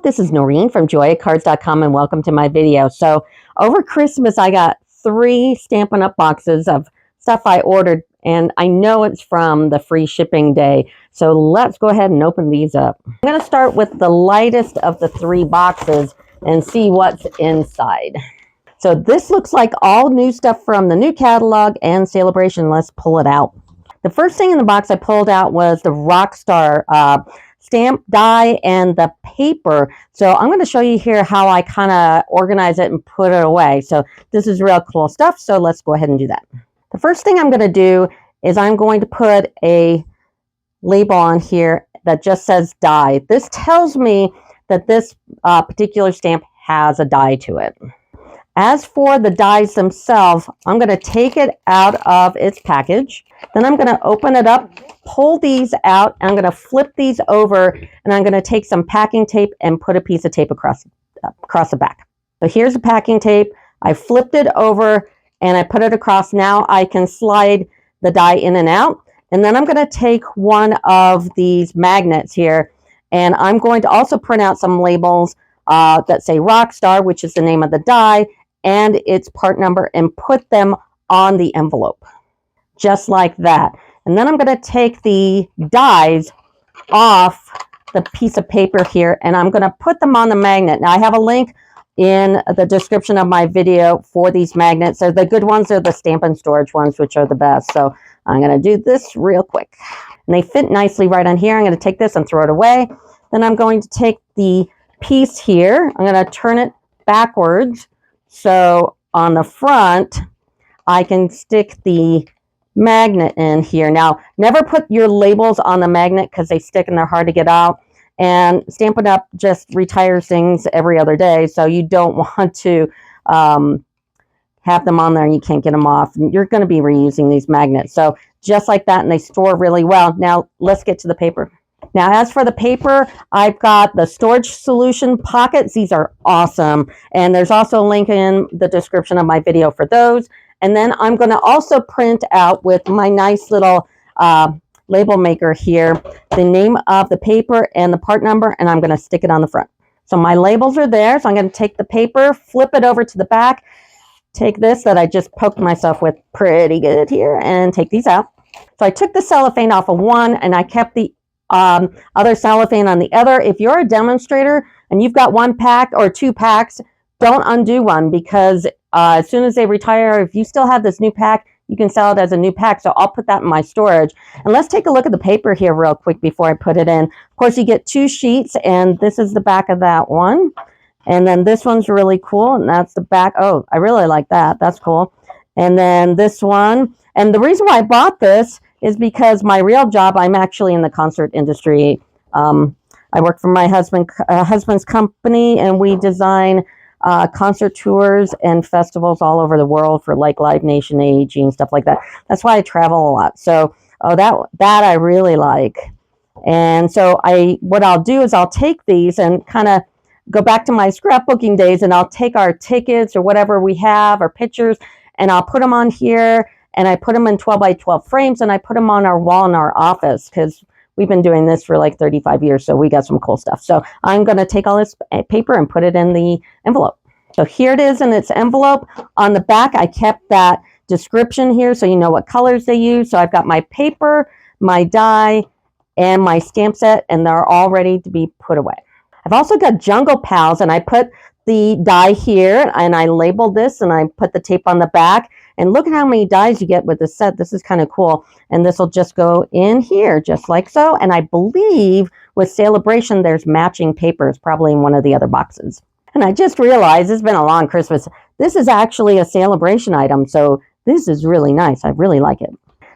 this is Noreen from joyacards.com and welcome to my video. So over Christmas, I got 3 Stampin' Up! Boxes of stuff I ordered, and I know it's from the free shipping day. So let's go ahead and open these up. I'm going to start with the lightest of the 3 boxes and see what's inside. So this looks like all new stuff from the new catalog and Celebration. Let's pull it out. The first thing in the box I pulled out was the Rockstar stamp die and the paper. So I'm going to show you here how I kind of organize it and put it away. So this is real cool stuff. So let's go ahead and do that. The first thing I'm going to do is I'm going to put a label on here that just says die. This tells me that this particular stamp has a die to it. As for the dies themselves, I'm going to take it out of its package. Then I'm going to open it up, pull these out, and I'm going to flip these over, and I'm going to take some packing tape and put a piece of tape across the back. So here's the packing tape. I flipped it over, and I put it across. Now I can slide the die in and out. And then I'm going to take one of these magnets here, and I'm going to also print out some labels that say Rockstar, which is the name of the die, and its part number, and put them on the envelope, just like that. And then I'm going to take the dies off the piece of paper here, and I'm going to put them on the magnet. Now I have a link in the description of my video for these magnets. So the good ones are the Stampin' Storage ones, which are the best. So I'm going to do this real quick. And they fit nicely right on here. I'm going to take this and throw it away. Then I'm going to take the piece here. I'm going to turn it backwards. So on the front, I can stick the magnet in here. Now, never put your labels on the magnet because they stick and they're hard to get out. And Stampin' Up! Just retires things every other day, so you don't want to have them on there and you can't get them off. You're going to be reusing these magnets. So just like that, and they store really well. Now, let's get to the paper. Now, as for the paper, I've got the storage solution pockets. These are awesome. And there's also a link in the description of my video for those. And then I'm going to also print out with my nice little label maker here the name of the paper and the part number, and I'm going to stick it on the front. So my labels are there. So I'm going to take the paper, flip it over to the back, take this that I just poked myself with pretty good here, and take these out. So I took the cellophane off of one, and I kept the other cellophane on the other. If you're a demonstrator and you've got 1 pack or 2 packs, don't undo one, because as soon as they retire, if you still have this new pack, you can sell it as a new pack. So I'll put that in my storage. And let's take a look at the paper here real quick before I put it in. Of course, you get 2 sheets, and this is the back of that one. And then this one's really cool, and that's the back. Oh, I really like that. That's cool. And then this one. And the reason why I bought this is because my real job, I'm actually in the concert industry. I work for my husband's company, and we design concert tours and festivals all over the world for like Live Nation, AEG, and stuff like that. That's why I travel a lot. So that I really like. And so what I'll do is I'll take these and kind of go back to my scrapbooking days, and I'll take our tickets or whatever we have, our pictures, and I'll put them on here. And I put them in 12 by 12 frames, and I put them on our wall in our office because we've been doing this for like 35 years. So we got some cool stuff. So I'm going to take all this paper and put it in the envelope. So here it is in its envelope. On the back, I kept that description here so you know what colors they use. So I've got my paper, my die, and my stamp set, and they're all ready to be put away. I've also got Jungle Pals, and I put the die here, and I labeled this, and I put the tape on the back. And look at how many dies you get with this set. This is kind of cool. And this will just go in here, just like so. And I believe with Celebration, there's matching papers, probably in one of the other boxes. And I just realized it's been a long Christmas. This is actually a Celebration item. So this is really nice. I really like it.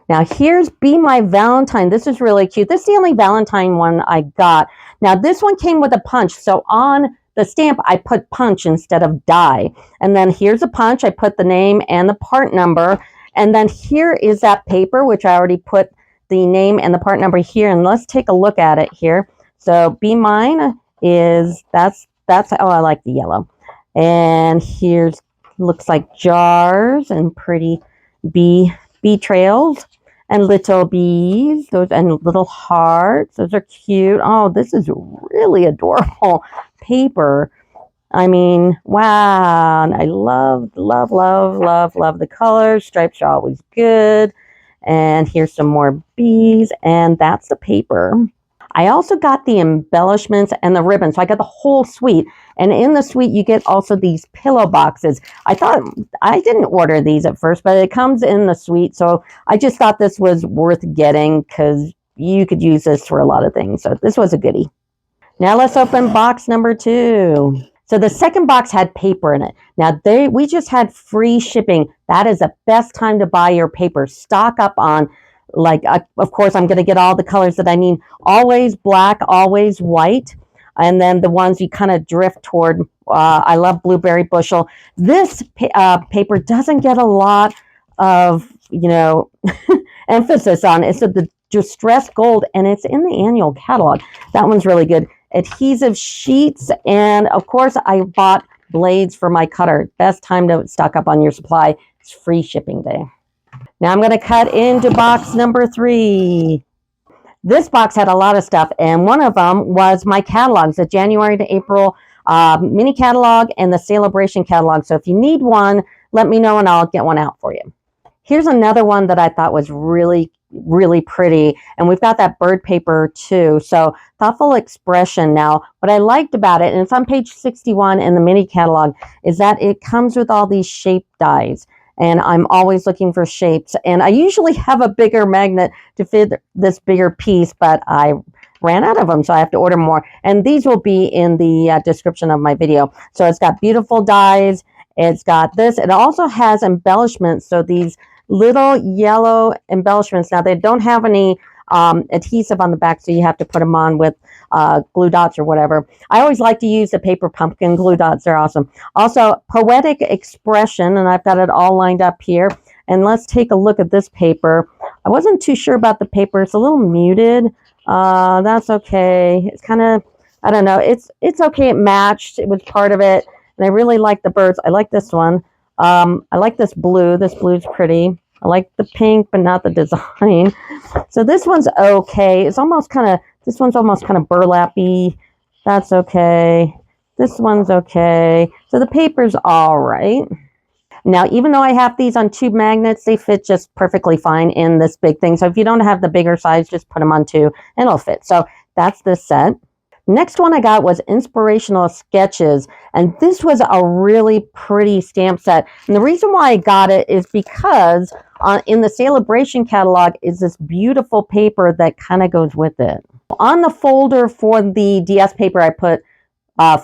Now here's Be My Valentine. This is really cute. This is the only Valentine one I got. Now this one came with a punch. So on the stamp, I put punch instead of die. And then here's a punch. I put the name and the part number. And then here is that paper, which I already put the name and the part number here. And let's take a look at it here. So Be Mine is, that's oh, I like the yellow. And here's, looks like jars and pretty bee trails. and little bees, those and little hearts. Those are cute. Oh, this is really adorable paper. I mean, wow. And I love, love, love, love, love the colors. Stripes are always good. And here's some more bees, and that's the paper. I also got the embellishments and the ribbons. So I got the whole suite. And in the suite, you get also these pillow boxes. I thought, I didn't order these at first, but it comes in the suite. So I just thought this was worth getting because you could use this for a lot of things. So this was a goodie. Now let's open box number 2. So the second box had paper in it. Now we just had free shipping. That is the best time to buy your paper. Stock up on, like, of course, I'm going to get all the colors that I need. Always black, always white. And then the ones you kind of drift toward. I love blueberry bushel. This paper doesn't get a lot of, emphasis on it. So the distressed gold, and it's in the annual catalog. That one's really good. Adhesive sheets, and of course I bought blades for my cutter. Best time to stock up on your supply. It's free shipping day. Now I'm going to cut into box number 3. This box had a lot of stuff, and one of them was my catalogs, the January to April mini catalog and the Celebration catalog. So if you need one, let me know and I'll get one out for you. Here's another one that I thought was really, really pretty. And we've got that bird paper too. So thoughtful expression. Now, what I liked about it, and it's on page 61 in the mini catalog, is that it comes with all these shape dies. And I'm always looking for shapes. And I usually have a bigger magnet to fit this bigger piece, but I ran out of them, so I have to order more. And these will be in the description of my video. So it's got beautiful dies. It's got this. It also has embellishments. So these little yellow embellishments. Now, they don't have any adhesive on the back, so you have to put them on with glue dots or whatever. I always like to use the paper pumpkin glue dots. They're awesome. Also, poetic expression, and I've got it all lined up here. And let's take a look at this paper. I wasn't too sure about the paper. It's a little muted. That's okay. It's kind of, I don't know. It's okay. It matched. It was part of it. And I really like the birds. I like this one. I like this blue. This blue's pretty. I like the pink, but not the design. So this one's okay. It's almost kind of, this one's almost kind of burlappy. That's okay. This one's okay. So the paper's all right. Now, even though I have these on tube magnets, they fit just perfectly fine in this big thing. So if you don't have the bigger size, just put them on 2 and it'll fit. So that's this set. Next one I got was Inspirational Sketches, and this was a really pretty stamp set. And the reason why I got it is because in the Celebration catalog is this beautiful paper that kind of goes with it. On the folder for the DS paper, I put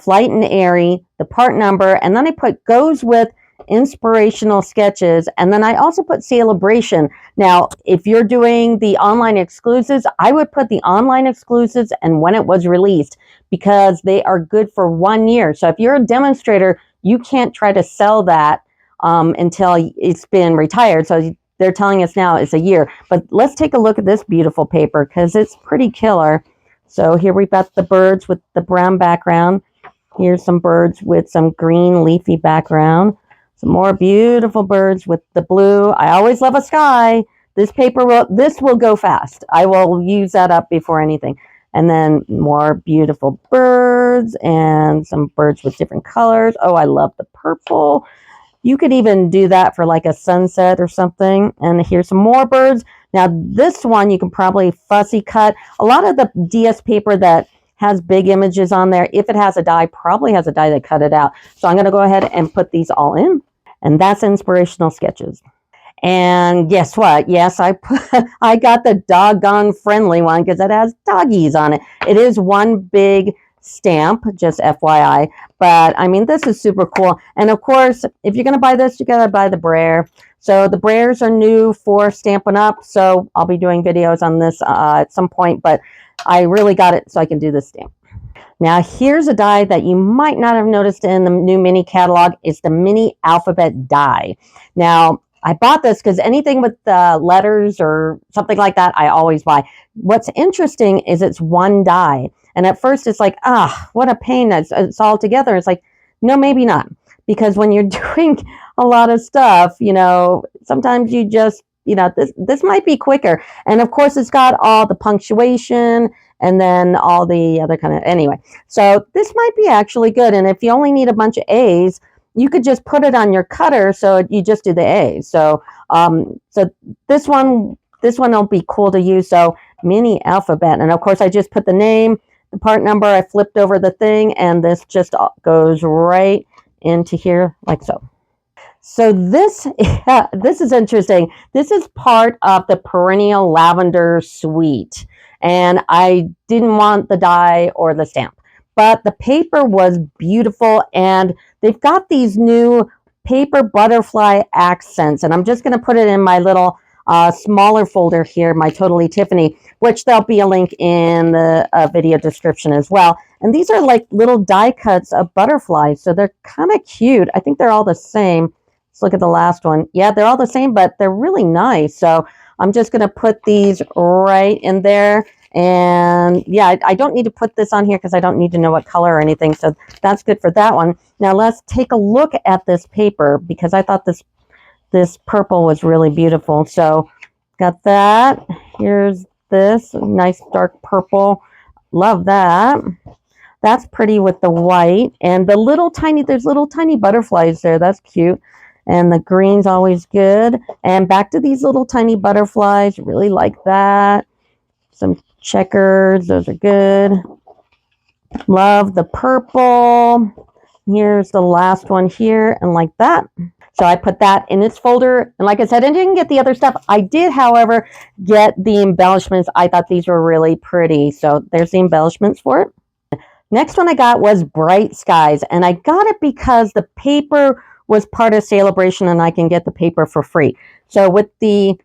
Flight and Airy, the part number, and then I put goes with Inspirational Sketches, and then I also put Celebration. Now, if you're doing the online exclusives, I would put the online exclusives and when it was released, because they are good for 1 year. So if you're a demonstrator, you can't try to sell that until it's been retired. So they're telling us now it's a year. But let's take a look at this beautiful paper because it's pretty killer. So here we've got the birds with the brown background. Here's some birds with some green leafy background. Some more beautiful birds with the blue. I always love a sky. This paper this will go fast. I will use that up before anything. And then more beautiful birds and some birds with different colors. Oh, I love the purple. You could even do that for like a sunset or something. And here's some more birds. Now this one you can probably fussy cut. A lot of the DS paper that has big images on there, if it has a die, probably has a die that cut it out. So I'm going to go ahead and put these all in. And that's Inspirational Sketches. And guess what? Yes, I got the doggone friendly one because it has doggies on it. It is one big stamp, just FYI. But I mean, this is super cool. And of course, if you're going to buy this, you got to buy the brayer. So the brayers are new for Stampin' Up. So I'll be doing videos on this at some point. But I really got it so I can do this stamp. Now, here's a die that you might not have noticed in the new mini catalog. It's the mini alphabet die. Now, I bought this because anything with letters or something like that, I always buy. What's interesting is it's one die. And at first it's like, what a pain. It's all together. It's like, no, maybe not. Because when you're doing a lot of stuff, you know, sometimes you just this might be quicker. And of course, it's got all the punctuation and then all the other kind of, anyway. So this might be actually good. And if you only need a bunch of A's, you could just put it on your cutter, so you just do the A's. So so this one will be cool to use. So mini alphabet, and of course I just put the name, the part number, I flipped over the thing, and this just goes right into here like so. So this is interesting. This is part of the Perennial Lavender Suite, and I didn't want the die or the stamp, but the paper was beautiful, and they've got these new paper butterfly accents, and I'm just going to put it in my little smaller folder here, my Totally Tiffany, which there'll be a link in the video description as well. And these are like little die cuts of butterflies, so they're kind of cute. I think they're all the same. Let's look at the last one. Yeah, they're all the same, but they're really nice. So I'm just going to put these right in there. And yeah, I don't need to put this on here because I don't need to know what color or anything. So that's good for that one. Now let's take a look at this paper, because I thought this purple was really beautiful. So got that. Here's this nice dark purple. Love that. That's pretty with the white. And the there's little tiny butterflies there. That's cute. And the green's always good. And back to these little tiny butterflies. Really like that. Some checkers. Those are good. Love the purple. Here's the last one here. And like that. So I put that in its folder. And like I said, I didn't get the other stuff. I did, however, get the embellishments. I thought these were really pretty. So there's the embellishments for it. Next one I got was Bright Skies. And I got it because the paper was part of Celebration, and I can get the paper for free. So with the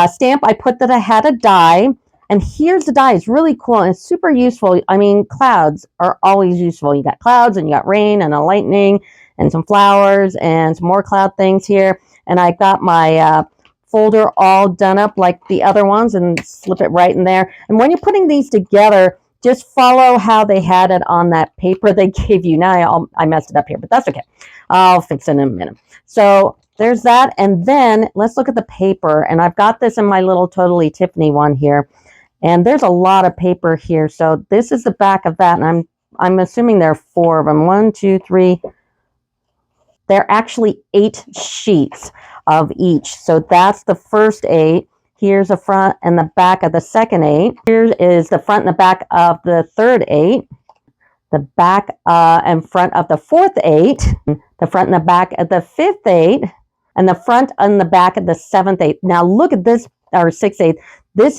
stamp, I put that I had a die. And here's the die. It's really cool, and it's super useful. I mean, clouds are always useful. You got clouds, and you got rain, and a lightning, and some flowers, and some more cloud things here. And I got my folder all done up like the other ones, and slip it right in there. And when you're putting these together, just follow how they had it on that paper they gave you. Now I messed it up here, but that's okay. I'll fix it in a minute. So there's that. And then let's look at the paper. And I've got this in my little Totally Tiffany one here. And there's a lot of paper here. So this is the back of that. And I'm assuming there are 4 of them. 1, 2, 3. There are actually 8 sheets of each. So that's the first 8. Here's the front and the back of the second 8. Here is the front and the back of the third 8. The back and front of the fourth 8. The front and the back of the fifth 8. And the front and the back of the seventh 8. Now look at this, or 6th 8. This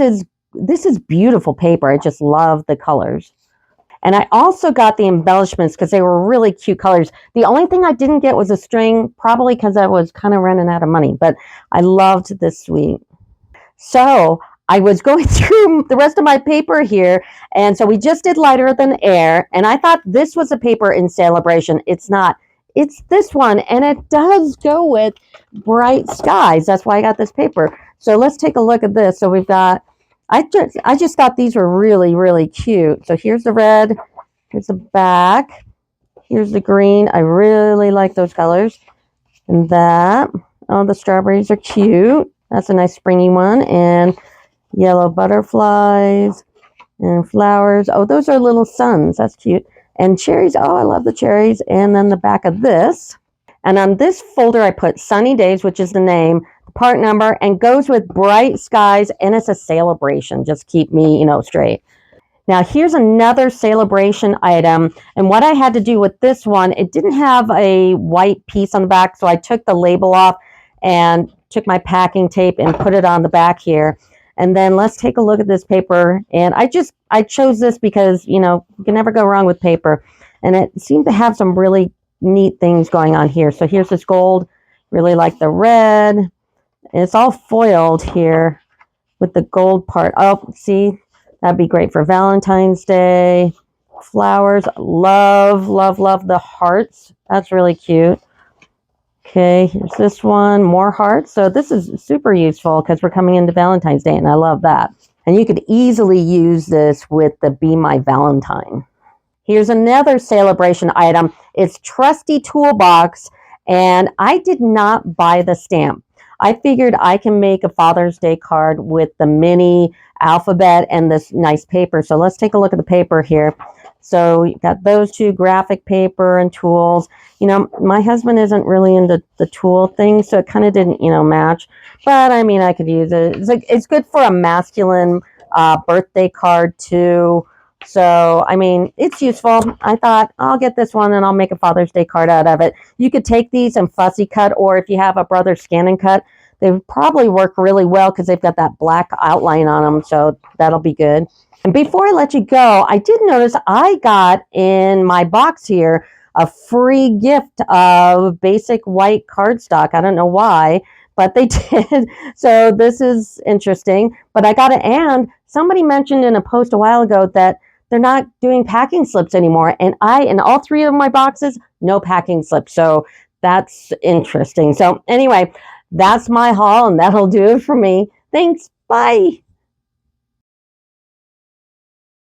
is beautiful paper. I just love the colors. And I also got the embellishments because they were really cute colors. The only thing I didn't get was a string, probably because I was kind of running out of money. But I loved this suite. So I was going through the rest of my paper here, and so we just did Lighter Than Air, and I thought this was a paper in Celebration. It's not. It's this one, and it does go with Bright Skies. That's why I got this paper. So let's take a look at this. So we've got, I just thought these were really, really cute. So here's the red, here's the back, here's the green. I really like those colors. And that, oh, the strawberries are cute. That's a nice springy one. And yellow butterflies and flowers. Oh, those are little suns. That's cute. And cherries. Oh, I love the cherries. And then the back of this. And on this folder, I put Sunny Days, which is the name, the part number, and goes with Bright Skies. And it's a Celebration. Just keep me, straight. Now, here's another Celebration item. And what I had to do with this one, it didn't have a white piece on the back. So I took the label off and took my packing tape and put it on the back here. And then let's take a look at this paper. And I chose this because, you can never go wrong with paper. And it seemed to have some really neat things going on here. So here's this gold. Really like the red. And it's all foiled here with the gold part. Oh, see, that'd be great for Valentine's Day. Flowers. Love, love, love the hearts. That's really cute. Okay, here's this one, more hearts. So this is super useful because we're coming into Valentine's Day, and I love that. And you could easily use this with the Be My Valentine. Here's another Celebration item. It's Trusty Toolbox, and I did not buy the stamp. I figured I can make a Father's Day card with the mini alphabet and this nice paper. So let's take a look at the paper here. So you've got those two, graphic paper and tools. You know, my husband isn't really into the tool thing, so it kind of didn't, match. But I mean, I could use it. It's good for a masculine birthday card too. So, I mean, it's useful. I thought I'll get this one and I'll make a Father's Day card out of it. You could take these and fussy cut, or if you have a brother scan and cut, they probably work really well because they've got that black outline on them. So that'll be good. And before I let you go, I did notice I got in my box here a free gift of basic white cardstock. I don't know why, but they did. So this is interesting. But I got it, and somebody mentioned in a post a while ago that they're not doing packing slips anymore. And in all three of my boxes, no packing slips. So that's interesting. So anyway, that's my haul, and that'll do it for me. Thanks. Bye.